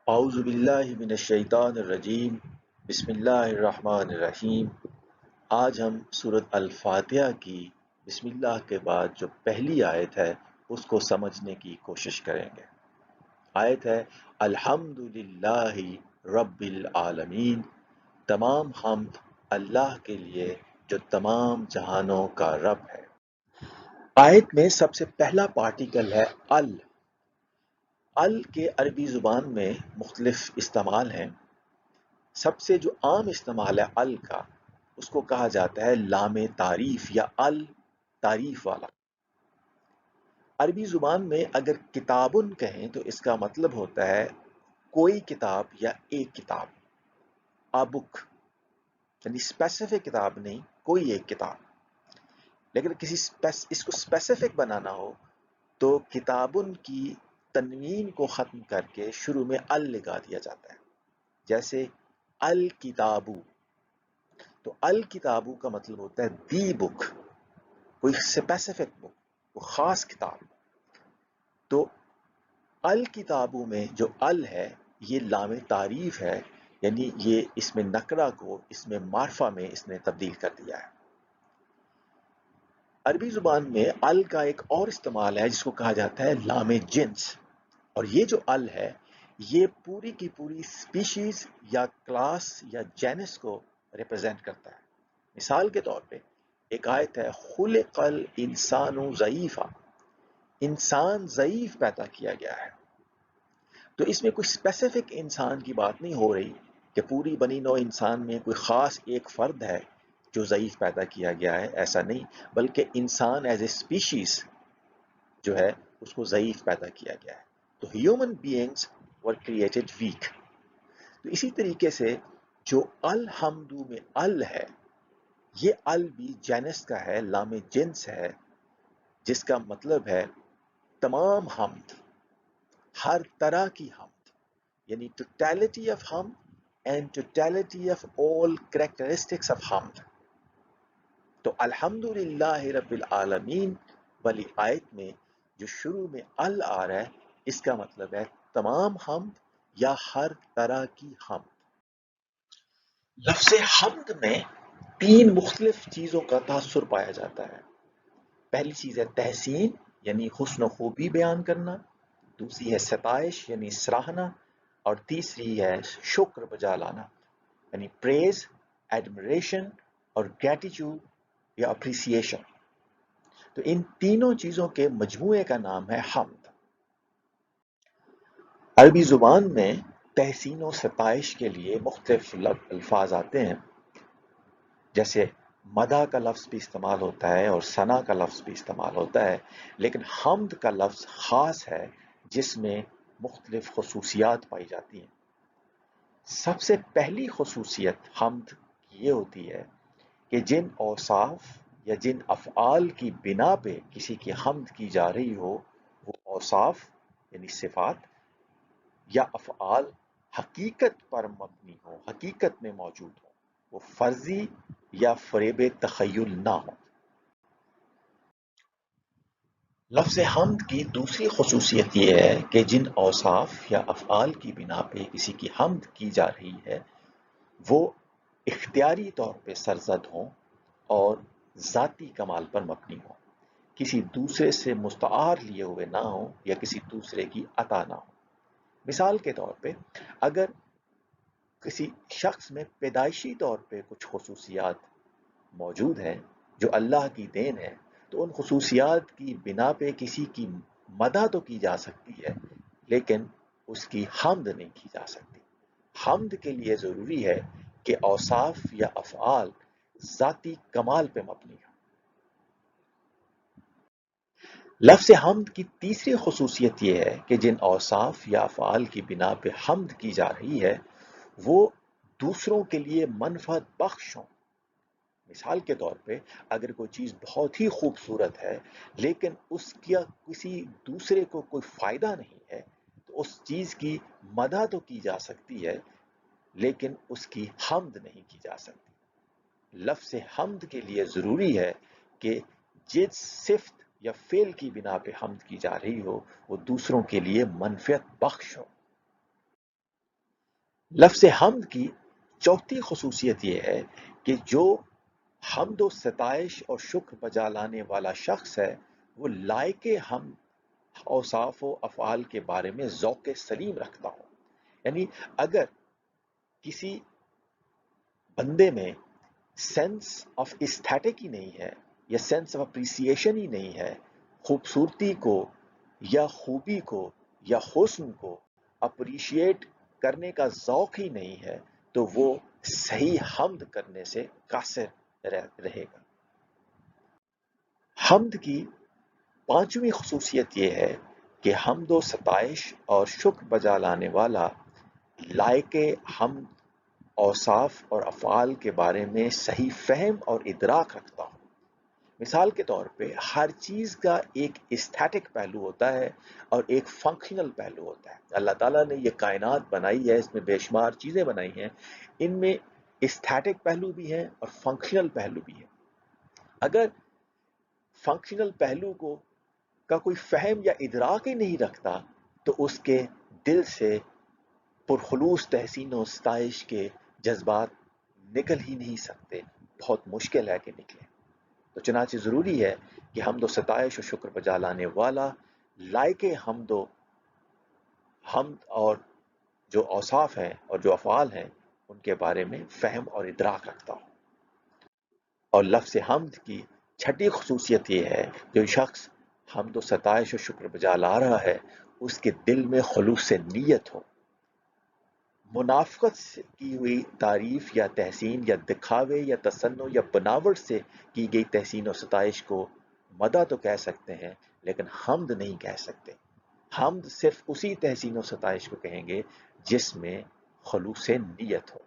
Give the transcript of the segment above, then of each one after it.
اعوذ باللہ من الشیطان الرجیم بسم اللہ الرحمن الرحیم۔ آج ہم سورۃ الفاتحہ کی بسم اللہ کے بعد جو پہلی آیت ہے اس کو سمجھنے کی کوشش کریں گے۔ آیت ہے الحمد للہ رب العالمین، تمام حمد اللہ کے لیے جو تمام جہانوں کا رب ہے۔ آیت میں سب سے پہلا پارٹیکل ہے ال۔ ال کے عربی زبان میں مختلف استعمال ہیں۔ سب سے جو عام استعمال ہے ال کا، اس کو کہا جاتا ہے لام تعریف یا ال تعریف والا۔ عربی زبان میں اگر کتابن کہیں تو اس کا مطلب ہوتا ہے کوئی کتاب یا ایک کتاب، a book، یعنی اسپیسیفک کتاب نہیں، کوئی ایک کتاب۔ لیکن اس کو اسپیسیفک بنانا ہو تو کتابن کی تنوین کو ختم کر کے شروع میں ال لگا دیا جاتا ہے، جیسے الکتابو۔ تو الکتابو کا مطلب ہوتا ہے دی بک، کوئی اسپیسیفک بک، وہ خاص کتاب۔ تو الکتابو میں جو ال ہے یہ لام تعریف ہے، یعنی یہ اس میں نکرہ کو اس میں معرفہ میں اس نے تبدیل کر دیا ہے۔ عربی زبان میں ال کا ایک اور استعمال ہے جس کو کہا جاتا ہے لام جنس، اور یہ جو ال ہے یہ پوری کی پوری سپیشیز یا کلاس یا جینس کو ریپرزینٹ کرتا ہے۔ مثال کے طور پہ ایک آیت ہے خلق الانسان ضعیفا، انسان ضعیف پیدا کیا گیا ہے۔ تو اس میں کوئی اسپیسیفک انسان کی بات نہیں ہو رہی کہ پوری بنی نوع انسان میں کوئی خاص ایک فرد ہے جو ضعیف پیدا کیا گیا ہے، ایسا نہیں، بلکہ انسان ایز اے اسپیشیز جو ہے اس کو ضعیف پیدا کیا گیا ہے۔ تو human beings were created weak. تو اسی طریقے سے جو الحمدو میں ال ہے، یہ ال بھی جینس کا ہے، لام جنس ہے، جس کا مطلب ہے تمام حمد، ہر طرح کی حمد، یعنی ٹوٹیلٹی آف حمد and totality of all characteristics of حمد۔ تو الحمدللہ رب العالمین والی آیت میں جو شروع میں ال آ رہا ہے، اس کا مطلب ہے تمام حمد یا ہر طرح کی حمد۔ لفظ حمد میں تین مختلف چیزوں کا تاثر پایا جاتا ہے۔ پہلی چیز ہے تحسین، یعنی حسن و خوبی بیان کرنا، دوسری ہے ستائش یعنی سراہنا، اور تیسری ہے شکر بجا لانا یعنی پریز، ایڈمریشن اور گریٹیٹیوڈ یا اپریسیشن۔ تو ان تینوں چیزوں کے مجموعے کا نام ہے حمد۔ عربی زبان میں تحسین و ستائش کے لیے مختلف الفاظ آتے ہیں، جیسے مدح کا لفظ بھی استعمال ہوتا ہے اور ثنا کا لفظ بھی استعمال ہوتا ہے، لیکن حمد کا لفظ خاص ہے جس میں مختلف خصوصیات پائی جاتی ہیں۔ سب سے پہلی خصوصیت حمد کی یہ ہوتی ہے کہ جن اوصاف یا جن افعال کی بنا پہ کسی کی حمد کی جا رہی ہو، وہ اوصاف یعنی صفات یا افعال حقیقت پر مبنی ہو، حقیقت میں موجود ہو، وہ فرضی یا فریب تخیل نہ ہو۔ لفظ حمد کی دوسری خصوصیت یہ ہے کہ جن اوصاف یا افعال کی بنا پہ کسی کی حمد کی جا رہی ہے وہ اختیاری طور پہ سرزد ہوں اور ذاتی کمال پر مبنی ہوں، کسی دوسرے سے مستعار لیے ہوئے نہ ہوں یا کسی دوسرے کی عطا نہ ہو۔ مثال کے طور پہ اگر کسی شخص میں پیدائشی طور پہ کچھ خصوصیات موجود ہیں جو اللہ کی دین ہے، تو ان خصوصیات کی بنا پہ کسی کی مدح تو کی جا سکتی ہے لیکن اس کی حمد نہیں کی جا سکتی۔ حمد کے لیے ضروری ہے کہ اوصاف یا افعال ذاتی کمال پہ مبنی ہوں۔ لفظ حمد کی تیسری خصوصیت یہ ہے کہ جن اوصاف یا افعال کی بنا پہ حمد کی جا رہی ہے وہ دوسروں کے لیے منفعت بخش ہوں۔ مثال کے طور پہ اگر کوئی چیز بہت ہی خوبصورت ہے لیکن اس کا کسی دوسرے کو کوئی فائدہ نہیں ہے تو اس چیز کی مدح تو کی جا سکتی ہے لیکن اس کی حمد نہیں کی جا سکتی۔ لفظ حمد کے لیے ضروری ہے کہ جس صفت یا فعل کی بنا پہ حمد کی جا رہی ہو وہ دوسروں کے لیے منفعت بخش ہو۔ لفظ حمد کی چوتھی خصوصیت یہ ہے کہ جو حمد و ستائش اور شکر بجا لانے والا شخص ہے وہ لائق حمد اوصاف و افعال کے بارے میں ذوق سلیم رکھتا ہو. یعنی اگر کسی بندے میں سینس آف استھیٹک ہی نہیں ہے یا سینس آف اپریسیشن ہی نہیں ہے، خوبصورتی کو یا خوبی کو یا حسن کو اپریشیٹ کرنے کا ذوق ہی نہیں ہے، تو وہ صحیح حمد کرنے سے قاصر رہے گا. حمد کی پانچویں خصوصیت یہ ہے کہ حمد و ستائش اور شکر بجا لانے والا لائق حمد اوصاف اور افعال کے بارے میں صحیح فہم اور ادراک رکھتا ہوں. مثال کے طور پہ ہر چیز کا ایک استھیٹک پہلو ہوتا ہے اور ایک فنکشنل پہلو ہوتا ہے. اللہ تعالیٰ نے یہ کائنات بنائی ہے، اس میں بے شمار چیزیں بنائی ہیں، ان میں استھیٹک پہلو بھی ہیں اور فنکشنل پہلو بھی ہیں. اگر فنکشنل پہلو کا کوئی فہم یا ادراک ہی نہیں رکھتا تو اس کے دل سے پرخلوص تحسین و ستائش کے جذبات نکل ہی نہیں سکتے، بہت مشکل ہے کہ نکلے. تو چنانچہ ضروری ہے کہ حمد و ستائش و شکر بجا لانے والا لائق حمد اور جو اوصاف ہیں اور جو افعال ہیں ان کے بارے میں فہم اور ادراک رکھتا ہو. اور لفظ حمد کی چھٹی خصوصیت یہ ہے کہ جو شخص حمد و ستائش و شکر بجا لا رہا ہے اس کے دل میں خلوص نیت ہو. منافقت سے کی ہوئی تعریف یا تحسین یا دکھاوے یا تصنع یا بناوٹ سے کی گئی تحسین و ستائش کو مدح تو کہہ سکتے ہیں لیکن حمد نہیں کہہ سکتے. حمد صرف اسی تحسین و ستائش کو کہیں گے جس میں خلوص نیت ہو.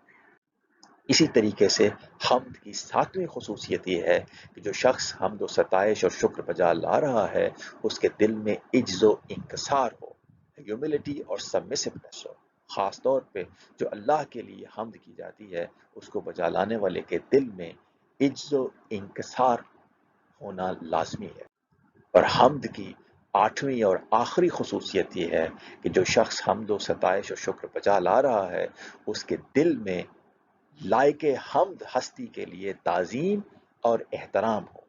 اسی طریقے سے حمد کی ساتویں خصوصیت یہ ہے کہ جو شخص حمد و ستائش اور شکر بجا لا رہا ہے اس کے دل میں عجز و انکسار ہو، ہیوملٹی اور سبمسونیس ہو. خاص طور پہ جو اللہ کے لیے حمد کی جاتی ہے اس کو بجا لانے والے کے دل میں عجز و انکسار ہونا لازمی ہے. اور حمد کی آٹھویں اور آخری خصوصیت یہ ہے کہ جو شخص حمد و ستائش اور شکر بجا لا رہا ہے اس کے دل میں لائق حمد ہستی کے لیے تعظیم اور احترام ہو.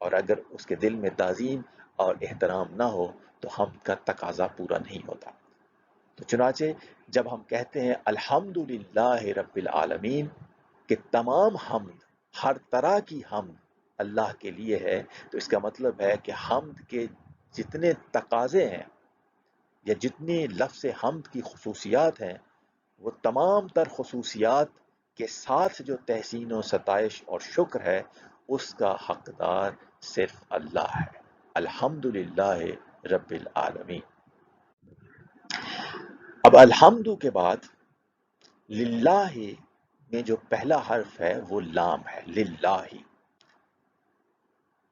اور اگر اس کے دل میں تعظیم اور احترام نہ ہو تو حمد کا تقاضا پورا نہیں ہوتا. تو چنانچہ جب ہم کہتے ہیں الحمدللہ رب العالمین کہ تمام حمد، ہر طرح کی حمد اللہ کے لیے ہے، تو اس کا مطلب ہے کہ حمد کے جتنے تقاضے ہیں یا جتنی لفظ حمد کی خصوصیات ہیں وہ تمام تر خصوصیات کے ساتھ جو تحسین و ستائش اور شکر ہے اس کا حقدار صرف اللہ ہے. الحمدللہ رب العالمین. اب الحمد کے بعد للہ میں جو پہلا حرف ہے وہ لام ہے، للہ.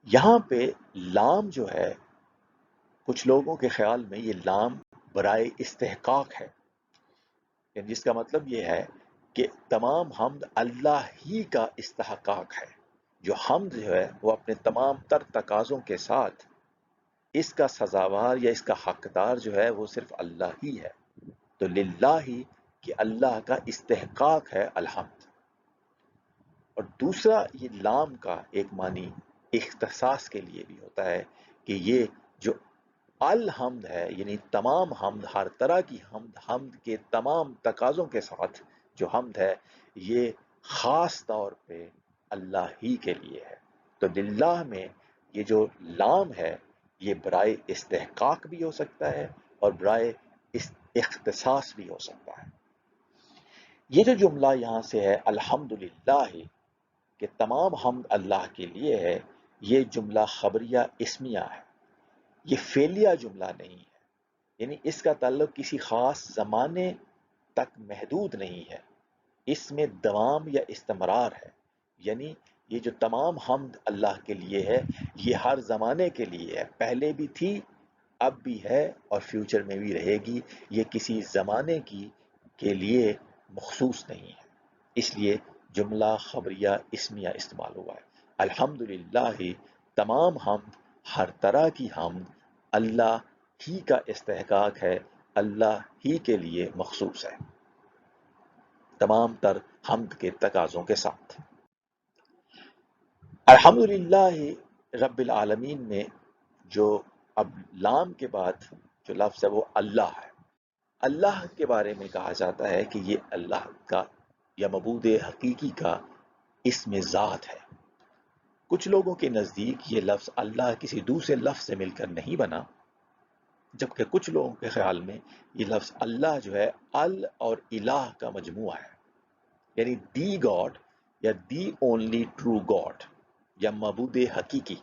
یہاں پہ لام جو ہے کچھ لوگوں کے خیال میں یہ لام برائے استحقاق ہے، یعنی جس کا مطلب یہ ہے کہ تمام حمد اللہ ہی کا استحقاق ہے. جو حمد جو ہے وہ اپنے تمام تر تقاضوں کے ساتھ اس کا سزاوار یا اس کا حقدار جو ہے وہ صرف اللہ ہی ہے. تو للہ ہی کہ اللہ کا استحقاق ہے الحمد. اور دوسرا یہ لام کا ایک معنی اختصاص کے لیے بھی ہوتا ہے کہ یہ جو الحمد ہے یعنی تمام حمد، ہر طرح کی حمد، حمد کے تمام تقاضوں کے ساتھ جو حمد ہے یہ خاص طور پہ اللہ ہی کے لیے ہے. تو للہ میں یہ جو لام ہے یہ برائے استحقاق بھی ہو سکتا ہے اور برائے اختصاص بھی ہو سکتا ہے. یہ جو جملہ یہاں سے ہے الحمدللہ کہ تمام حمد اللہ کے لیے ہے، یہ جملہ خبریہ اسمیہ ہے، یہ فعلیہ جملہ نہیں ہے. یعنی اس کا تعلق کسی خاص زمانے تک محدود نہیں ہے، اس میں دوام یا استمرار ہے. یعنی یہ جو تمام حمد اللہ کے لیے ہے یہ ہر زمانے کے لیے ہے، پہلے بھی تھی، اب بھی ہے اور فیوچر میں بھی رہے گی. یہ کسی زمانے کے لیے مخصوص نہیں ہے، اس لیے جملہ خبریہ اسمیہ استعمال ہوا ہے. الحمدللہ تمام حمد، ہر طرح کی حمد اللہ ہی کا استحقاق ہے، اللہ ہی کے لیے مخصوص ہے. تمام تر حمد کے تقاضوں کے ساتھ۔ الحمدللہ رب العالمین میں جو اب لام کے بعد جو لفظ ہے وہ اللہ ہے۔ اللہ کے بارے میں کہا جاتا ہے کہ یہ اللہ کا یا معبود حقیقی کا اسم ذات ہے۔ کچھ لوگوں کے نزدیک یہ لفظ اللہ کسی دوسرے لفظ سے مل کر نہیں بنا، جبکہ کچھ لوگوں کے خیال میں یہ لفظ اللہ جو ہے ال اور الہ کا مجموعہ ہے، یعنی دی گاڈ یا دی اونلی ٹرو گاڈ یا معبود حقیقی۔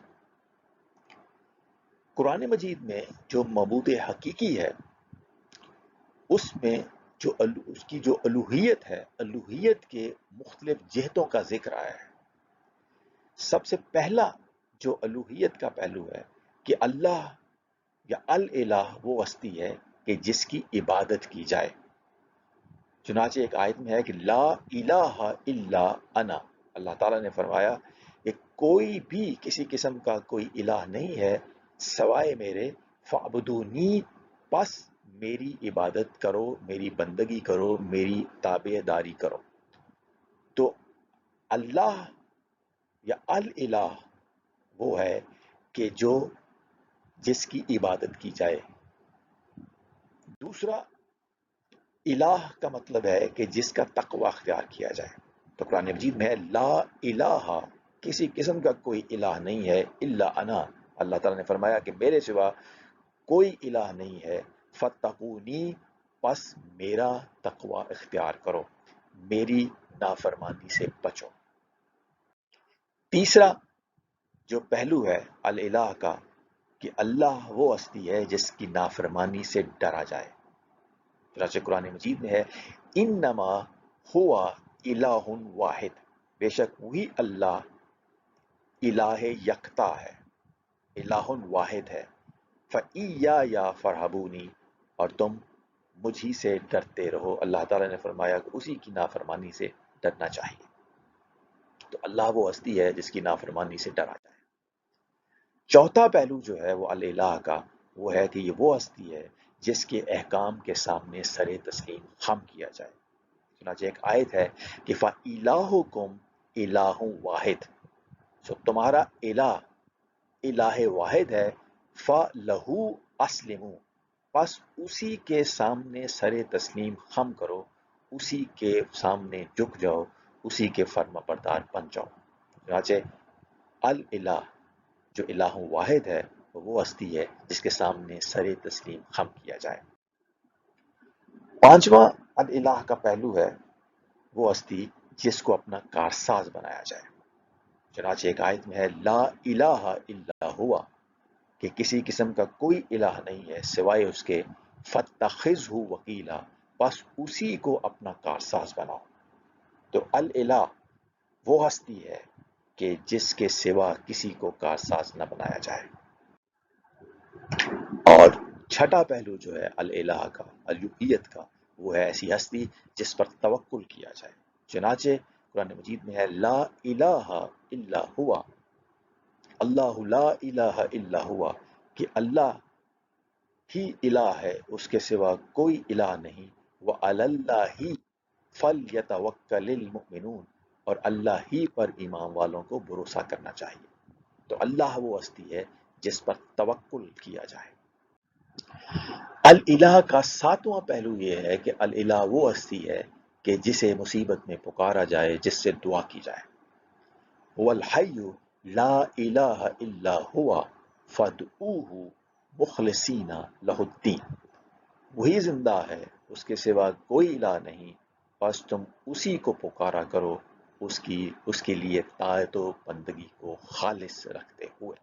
قرآن مجید میں جو معبود حقیقی ہے اس میں اس کی جو الوہیت ہے، الوہیت کے مختلف جہتوں کا ذکر آیا ہے۔ سب سے پہلا جو الوہیت کا پہلو ہے کہ اللہ یا الہ وہ ہستی ہے کہ جس کی عبادت کی جائے۔ چنانچہ ایک آیت میں ہے کہ لا الہ الا انا، اللہ تعالیٰ نے فرمایا کہ کوئی بھی کسی قسم کا کوئی الہ نہیں ہے سوائے میرے، فعبدونی، پس میری عبادت کرو، میری بندگی کرو، میری تابع داری کرو۔ تو اللہ یا الہ وہ ہے کہ جس کی عبادت کی جائے۔ دوسرا، الہ کا مطلب ہے کہ جس کا تقوی اختیار کیا جائے۔ تو قرآن مجید میں ہے لا الہ، کسی قسم کا کوئی الہ نہیں ہے، الا انا، اللہ تعالیٰ نے فرمایا کہ میرے سوا کوئی الہ نہیں ہے، فتقونی، پس میرا تقوی اختیار کرو، میری نافرمانی سے بچو۔ تیسرا جو پہلو ہے الہ کا کہ اللہ وہ ہستی ہے جس کی نافرمانی سے ڈرا جائے۔ چنانچہ قرآن مجید میں ہے انما ہوا الہ واحد، بے شک وہی اللہ الہ یکتا ہے، الہ واحد ہے، فَإِيَّايَ فَارْهَبُونِ، اور تم مجھ ہی سے ڈرتے رہو۔ اللہ تعالیٰ نے فرمایا کہ اسی کی نافرمانی سے ڈرنا چاہیے۔ تو اللہ وہ ہستی ہے جس کی نافرمانی سے ڈرا جائے۔ چوتھا پہلو جو ہے وہ الہ کا وہ ہے کہ یہ وہ ہستی ہے جس کے احکام کے سامنے سر تسلیم خم کیا جائے۔ چنانچہ ایک آیت ہے کہ فَإِلَٰهُكُمْ إِلَٰهٌ وَاحِدٌ، سو تمہارا الہ واحد ہے، فَلَهُ أَسْلِمُوا، پس اسی کے سامنے سر تسلیم خم کرو، اسی کے سامنے جھک جاؤ، اسی کے فرما بردار بن جاؤ۔ چنانچہ الہ جو الہ واحد ہے وہ ہستی ہے جس کے سامنے سر تسلیم خم کیا جائے۔ پانچواں الہ کا پہلو ہے وہ ہستی جس کو اپنا کارساز بنایا جائے۔ چنانچہ ایک آیت میں ہے لا الہ الا ہوا، کہ کسی قسم کا کوئی الہ نہیں ہے سوائے اس کے، فاتخذہ وکیلا، بس اسی کو اپنا کارساز بناؤ۔ تو الہ وہ ہستی ہے کہ جس کے سوا کسی کو کارساز نہ بنایا جائے۔ اور چھٹا پہلو جو ہے الہ کا، الوہیت کا، وہ ہے ایسی ہستی جس پر توکل کیا جائے۔ چنانچہ قرآن مجید میں ہے لا الہ الا ہوا، اللہ لا الہ الا ہوا، کہ اللہ ہی الہ ہے، اس کے سوا کوئی الہ نہیں، وعلی اللہ فلیتوکل المؤمنون، اور اللہ ہی پر ایمان والوں کو بھروسہ کرنا چاہیے۔ تو اللہ وہ ہستی ہے جس پر توکل کیا جائے۔ الہ کا ساتواں پہلو یہ ہے کہ الہ وہ ہستی ہے کہ جسے مصیبت میں پکارا جائے، جس سے دعا کی جائے۔ هو الحی لا الہ الا ہوا فادعوہ مخلصین لہ الدین، وہی زندہ ہے، اس کے سوا کوئی الہ نہیں، بس تم اسی کو پکارا کرو، اس کے لیے طاعت و بندگی کو خالص رکھتے ہوئے۔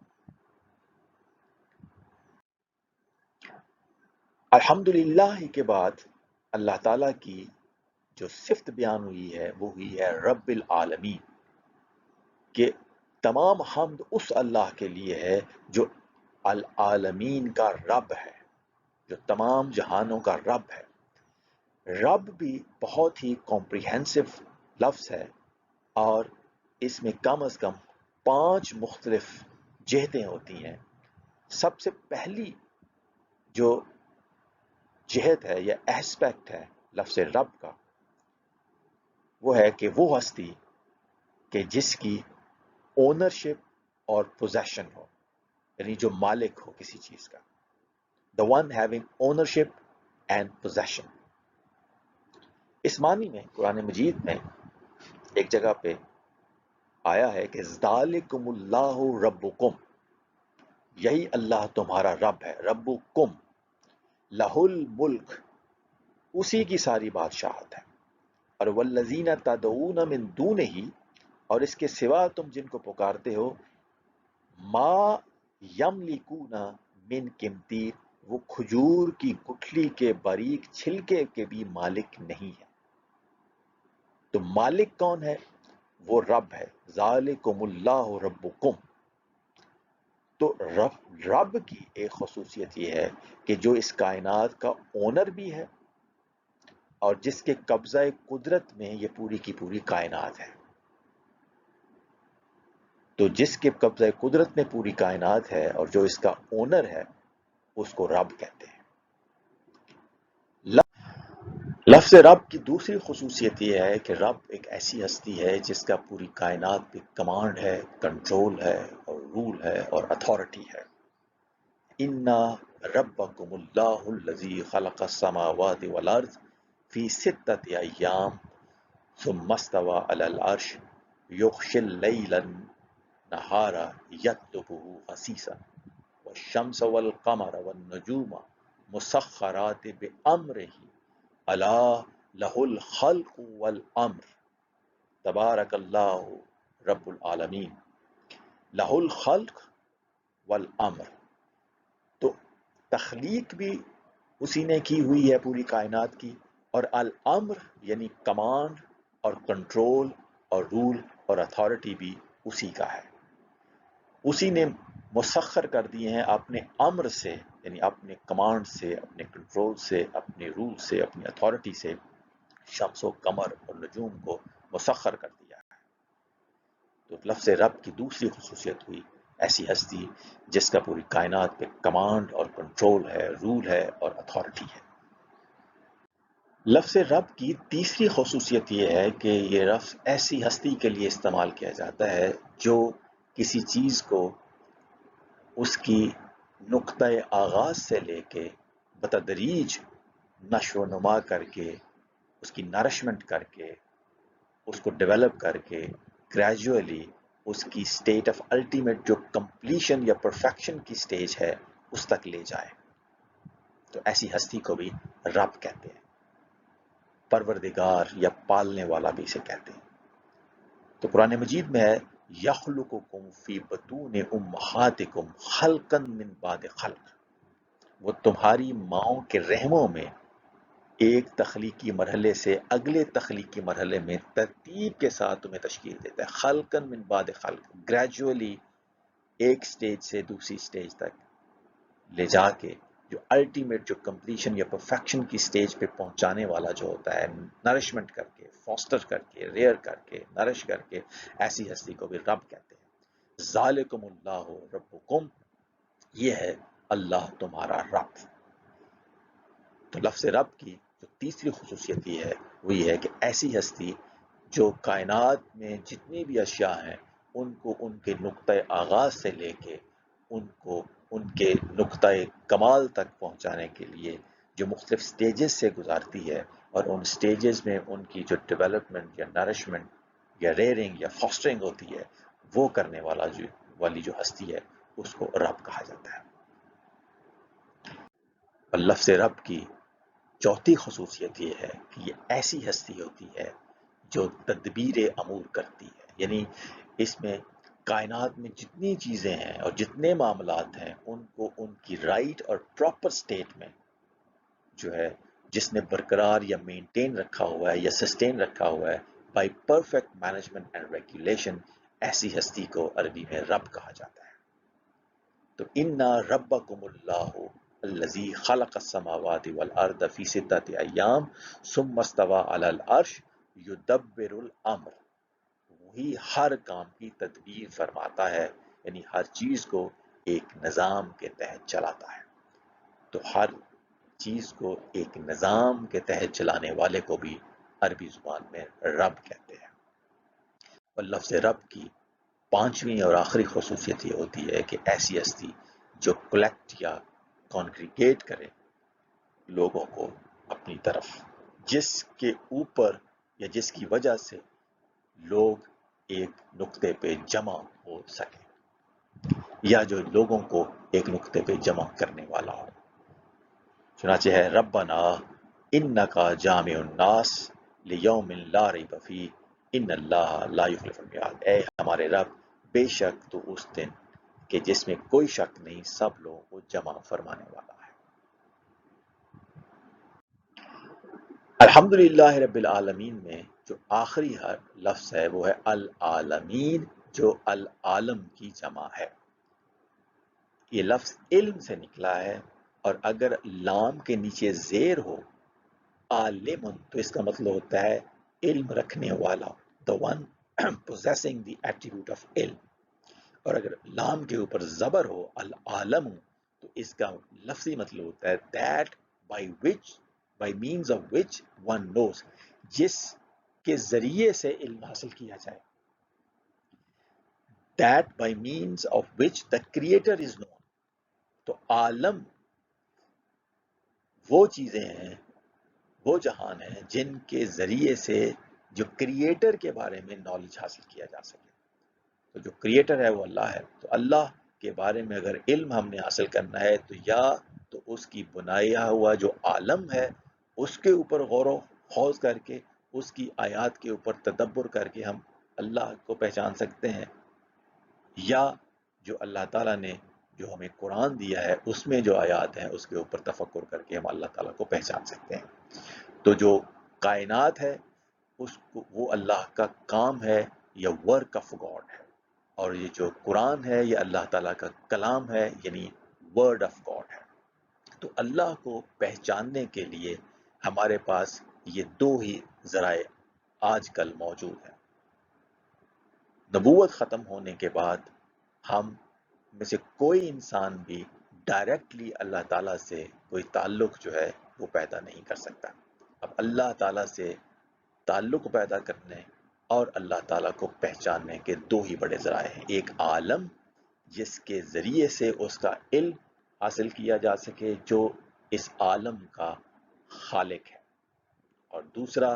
الحمدللہ کے بعد اللہ تعالیٰ کی جو صفت بیان ہوئی ہے وہ ہوئی ہے رب العالمین، کہ تمام حمد اس اللہ کے لیے ہے جو العالمین کا رب ہے، جو تمام جہانوں کا رب ہے۔ رب بھی بہت ہی کمپریہنسو لفظ ہے، اور اس میں کم از کم 5 مختلف جہتیں ہوتی ہیں۔ سب سے پہلی جو جہت ہے یا ایسپیکٹ ہے لفظ رب کا، وہ ہے کہ وہ ہستی کہ جس کی اونرشپ اور پوزیشن ہو، یعنی جو مالک ہو کسی چیز کا. The one having ownership and possession. اس معنی میں قرآن مجید میں ایک جگہ پہ آیا ہے کہ ذالکم اللہ ربکم، یہی اللہ تمہارا رب ہے. ربکم لہ الملک، اسی کی ساری بادشاہت ہے. اور والذین تدعون من دونہ، اور اس کے سوا تم جن کو پکارتے ہو، ما یملکون من قمطیر، وہ کھجور کی گٹھلی کے باریک چھلکے کے بھی مالک نہیں ہے. تو مالک کون ہے؟ وہ رب ہے. ذالکم اللہ ربکم. تو رب کی ایک خصوصیت یہ ہے کہ جو اس کائنات کا اونر بھی ہے اور جس کے قبضہ قدرت میں یہ پوری کی پوری کائنات ہے. تو جس کے قبضہ قدرت میں پوری کائنات ہے اور جو اس کا اونر ہے، اس کو رب کہتے ہیں. لفظ رب کی دوسری خصوصیت یہ ہے کہ رب ایک ایسی ہستی ہے جس کا پوری کائنات پہ کمانڈ ہے، کنٹرول ہے اور رول ہے اور اتھارٹی ہے. اِنَّ رَبَّكُمُ اللَّهُ الَّذِي خَلَقَ السَّمَاوَاتِ وَالْأَرْضَ فِي سِتَّةِ أَيَّامٍ ثُمَّ اسْتَوَى عَلَى الْعَرْشِ يُغْشِي اللَّيْلَ النَّهَارَ يَطْلُبُهُ حَثِيثًا وَالشَّمْسَ وَالْقَمَرَ وَالنُّجُومَ مُسَخَّرَاتٍ بِأَمْرِهِ أَلَا لَهُ الْخَلْقُ وَالْأَمْرُ تبارک اللہ رب العالمین. لَهُ الْخَلْقُ وَالْأَمْرُ، تو تخلیق بھی اسی نے کی ہوئی ہے پوری کائنات کی، اور الامر یعنی کمانڈ اور کنٹرول اور رول اور اتھارٹی بھی اسی کا ہے. اسی نے مسخر کر دیے ہیں اپنے امر سے، یعنی اپنے کمانڈ سے، اپنے کنٹرول سے، اپنے رول سے، اپنی اتھارٹی سے شمس و قمر اور نجوم کو مسخر کر دیا ہے. تو لفظ رب کی دوسری خصوصیت ہوئی ایسی ہستی جس کا پوری کائنات پہ کمانڈ اور کنٹرول ہے، رول ہے اور اتھارٹی ہے. لفظ رب کی تیسری خصوصیت یہ ہے کہ یہ لفظ ایسی ہستی کے لیے استعمال کیا جاتا ہے جو کسی چیز کو اس کی نقطۂ آغاز سے لے کے بتدریج نشو و نما کر کے، اس کی نرشمنٹ کر کے، اس کو ڈیولپ کر کے گریجولی اس کی سٹیٹ آف الٹیمیٹ جو کمپلیشن یا پرفیکشن کی سٹیج ہے اس تک لے جائے. تو ایسی ہستی کو بھی رب کہتے ہیں. پروردگار یا پالنے والا بھی اسے کہتے ہیں. تو قرآن مجید میں ہے یخلقکم فی بطون امہاتکم خلقا من بعد خلق، وہ تمہاری ماؤں کے رحموں میں ایک تخلیقی مرحلے سے اگلے تخلیقی مرحلے میں ترتیب کے ساتھ تمہیں تشکیل دیتا ہے. خلقا من بعد خلق، گریجولی ایک سٹیج سے دوسری سٹیج تک لے جا کے جو الٹیمیٹ جو کمپلیشن یا پرفیکشن کی سٹیج پہ پہنچانے والا جو ہوتا ہے، نرشمنٹ کر کے، فاسٹر کر کے، ریئر کر کے، نرش کر کے، ایسی ہستی کو بھی رب کہتے ہیں. ذالکم اللہ ربکم، یہ ہے اللہ تمہارا رب. تو لفظ رب کی جو تیسری خصوصیت یہ ہے وہ یہ ہے کہ ایسی ہستی جو کائنات میں جتنی بھی اشیاء ہیں ان کو ان کے نقطۂ آغاز سے لے کے ان کو ان کے نقطۂ کمال تک پہنچانے کے لیے جو مختلف سٹیجز سے گزارتی ہے، اور ان سٹیجز میں ان کی جو ڈیولپمنٹ یا نرشمنٹ یا ریئرنگ یا فاسٹرنگ ہوتی ہے وہ کرنے والی جو ہستی ہے اس کو رب کہا جاتا ہے. اور لفظ رب کی چوتھی خصوصیت یہ ہے کہ یہ ایسی ہستی ہوتی ہے جو تدبیر امور کرتی ہے، یعنی اس میں کائنات میں جتنی چیزیں ہیں اور جتنے معاملات ہیں ان کو ان کی رائٹ اور پراپر سٹیٹ میں جو ہے جس نے برقرار یا مینٹین رکھا ہوا ہے یا سسٹین رکھا ہوا ہے by perfect management and regulation, ایسی ہستی کو عربی میں رب کہا جاتا ہے. تو اِنَّ رَبَّكُمُ اللَّهُ الَّذِي خَلَقَ السَّمَاوَاتِ وَالْأَرْضَ فِي سِتَّةِ أَيَّامٍ ثُمَّ اسْتَوَى عَلَى الْعَرْشِ يُدَبِّرُ الْأَمْرَ، وہی ہر کام کی تدبیر فرماتا ہے، یعنی ہر چیز کو ایک نظام کے تحت چلاتا ہے. تو ہر چیز کو ایک نظام کے تحت چلانے والے کو بھی عربی زبان میں رب کہتے ہیں. اور لفظ رب کی پانچویں اور آخری خصوصیت یہ ہوتی ہے کہ ایسی ہستی جو کلیکٹ یا کانگریگیٹ کرے لوگوں کو اپنی طرف، جس کے اوپر یا جس کی وجہ سے لوگ ایک نقطے پہ جمع ہو سکیں، یا جو لوگوں کو ایک نقطے پہ جمع کرنے والا ہو. چنانچہ ہے ربنا انکا جامع الناس لیوم لا ریب فیہ ان اللہ لا یخلف المیعاد. اے ہمارے رب، بے شک تو اس دن کہ جس میں کوئی شک نہیں سب لوگوں کو جمع فرمانے والا ہے. الحمدللہ رب العالمین میں جو آخری لفظ ہے وہ ہے العالمین، جو العالم کی جمع ہے. یہ لفظ علم سے نکلا ہے، اور اگر لام کے نیچے زیر ہو عالم تو اس کا مطلب ہوتا ہے علم رکھنے والا، the one possessing the attribute of علم. اور اگر لام کے اوپر زبر ہو العالم تو اس کا لفظی مطلب ہوتا ہے that by means of which one knows، جس کے ذریعے سے علم حاصل کیا جائے. that by means of which the creator is known. تو عالم وہ چیزیں ہیں، وہ جہان ہیں جن کے ذریعے سے جو کریٹر کے بارے میں نالج حاصل کیا جا سکے. تو جو کریٹر ہے وہ اللہ ہے. تو اللہ کے بارے میں اگر علم ہم نے حاصل کرنا ہے تو یا تو اس کی بنایا ہوا جو عالم ہے اس کے اوپر غور و خوض کر کے، اس کی آیات کے اوپر تدبر کر کے ہم اللہ کو پہچان سکتے ہیں، یا جو اللہ تعالیٰ نے جو ہمیں قرآن دیا ہے اس میں جو آیات ہیں اس کے اوپر تفکر کر کے ہم اللہ تعالیٰ کو پہچان سکتے ہیں. تو جو کائنات ہے اس کو وہ اللہ کا کام ہے یا ورک آف گاڈ ہے، اور یہ جو قرآن ہے یہ اللہ تعالیٰ کا کلام ہے یعنی ورڈ آف گاڈ ہے. تو اللہ کو پہچاننے کے لیے ہمارے پاس یہ دو ہی ذرائع آج کل موجود ہیں. نبوت ختم ہونے کے بعد ہم میں سے کوئی انسان بھی ڈائریکٹلی اللہ تعالیٰ سے کوئی تعلق جو ہے وہ پیدا نہیں کر سکتا. اب اللہ تعالیٰ سے تعلق پیدا کرنے اور اللہ تعالیٰ کو پہچاننے کے دو ہی بڑے ذرائع ہیں. ایک عالم جس کے ذریعے سے اس کا علم حاصل کیا جا سکے جو اس عالم کا خالق ہے، اور دوسرا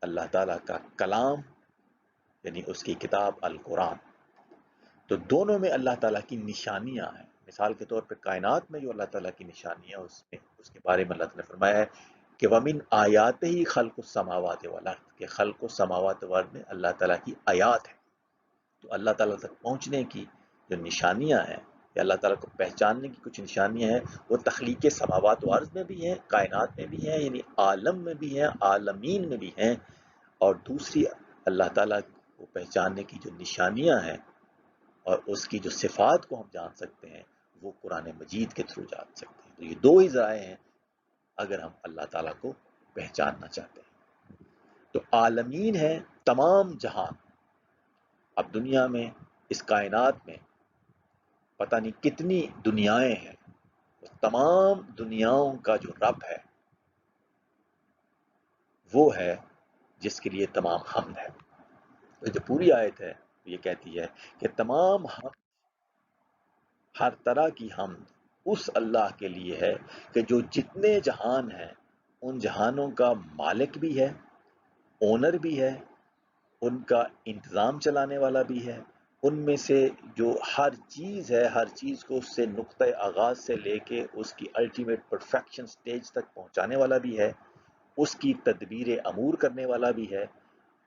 اللہ تعالیٰ کا کلام یعنی اس کی کتاب القرآن. تو دونوں میں اللہ تعالیٰ کی نشانیاں ہیں. مثال کے طور پہ کائنات میں جو اللہ تعالیٰ کی نشانی ہے اس کے بارے میں اللہ تعالیٰ نے فرمایا ہے کہ وَمِنْ آیَاتِهِ خَلْقُ السَّمَاوَاتِ وَالْأَرْضِ، کہ خلق السماوات والارض میں اللہ تعالیٰ کی آیات ہیں. تو اللہ تعالیٰ تک پہنچنے کی جو نشانیاں ہیں یا اللہ تعالیٰ کو پہچاننے کی کچھ نشانیاں ہیں وہ تخلیق سماوات و ارض میں بھی ہیں، کائنات میں بھی ہیں یعنی عالم میں بھی ہیں، عالمین میں بھی ہیں. اور دوسری اللہ تعالیٰ کو پہچاننے کی جو نشانیاں ہیں اور اس کی جو صفات کو ہم جان سکتے ہیں وہ قرآن مجید کے تھرو جان سکتے ہیں. تو یہ دو ہی ذرائع ہیں اگر ہم اللہ تعالیٰ کو پہچاننا چاہتے ہیں. تو عالمین ہے تمام جہان. اب دنیا میں اس کائنات میں پتہ نہیں کتنی دنیایں ہیں، تمام دنیاؤں کا جو رب ہے وہ ہے جس کے لیے تمام حمد ہے. تو جو پوری آیت ہے یہ کہتی ہے کہ تمام حمد، ہر طرح کی حمد اس اللہ کے لیے ہے کہ جو جتنے جہان ہیں ان جہانوں کا مالک بھی ہے، اونر بھی ہے، ان کا انتظام چلانے والا بھی ہے. ان میں سے جو ہر چیز ہے، ہر چیز کو اس سے نقطۂ آغاز سے لے کے اس کی الٹیمیٹ پرفیکشن سٹیج تک پہنچانے والا بھی ہے، اس کی تدبیر امور کرنے والا بھی ہے،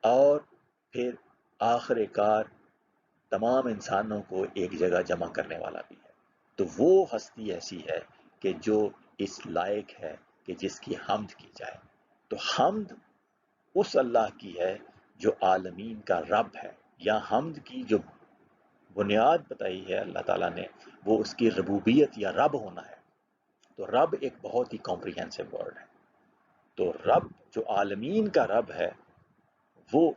اور پھر آخر کار تمام انسانوں کو ایک جگہ جمع کرنے والا بھی ہے. تو وہ ہستی ایسی ہے کہ جو اس لائق ہے کہ جس کی حمد کی جائے. تو حمد اس اللہ کی ہے جو عالمین کا رب ہے، یا حمد کی جو بنیاد بتائی ہے اللہ تعالیٰ نے وہ اس کی ربوبیت یا رب ہونا ہے. تو رب ایک بہت ہی کمپریہنسو ورڈ ہے. تو رب جو عالمین کا رب ہے وہ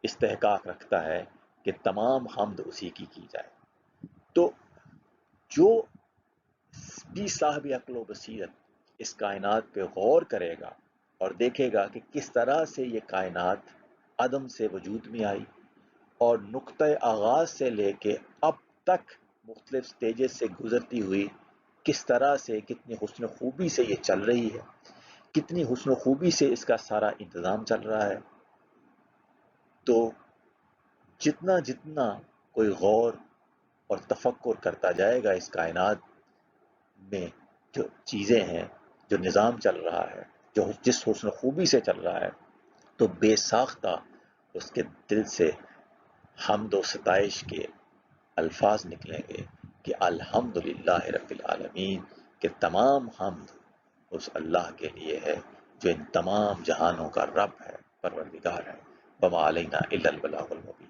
استحقاق رکھتا ہے کہ تمام حمد اسی کی جائے. تو جو بھی صاحب عقل و بصیرت اس کائنات پہ غور کرے گا اور دیکھے گا کہ کس طرح سے یہ کائنات عدم سے وجود میں آئی، اور نقطۂ آغاز سے لے کے اب تک مختلف سٹیجز سے گزرتی ہوئی کس طرح سے کتنی حسن خوبی سے یہ چل رہی ہے، کتنی حسن خوبی سے اس کا سارا انتظام چل رہا ہے۔ تو جتنا جتنا کوئی غور اور تفکر کرتا جائے گا اس کائنات میں جو چیزیں ہیں، جو نظام چل رہا ہے، جو جس حسن خوبی سے چل رہا ہے، تو بے ساختہ اس کے دل سے حمد و ستائش کے الفاظ نکلیں گے کہ الحمدللہ رب العالمین، کہ تمام حمد اس اللہ کے لیے ہے جو ان تمام جہانوں کا رب ہے، پروردگار ہے۔ وما علینا الا البلاغ المبین۔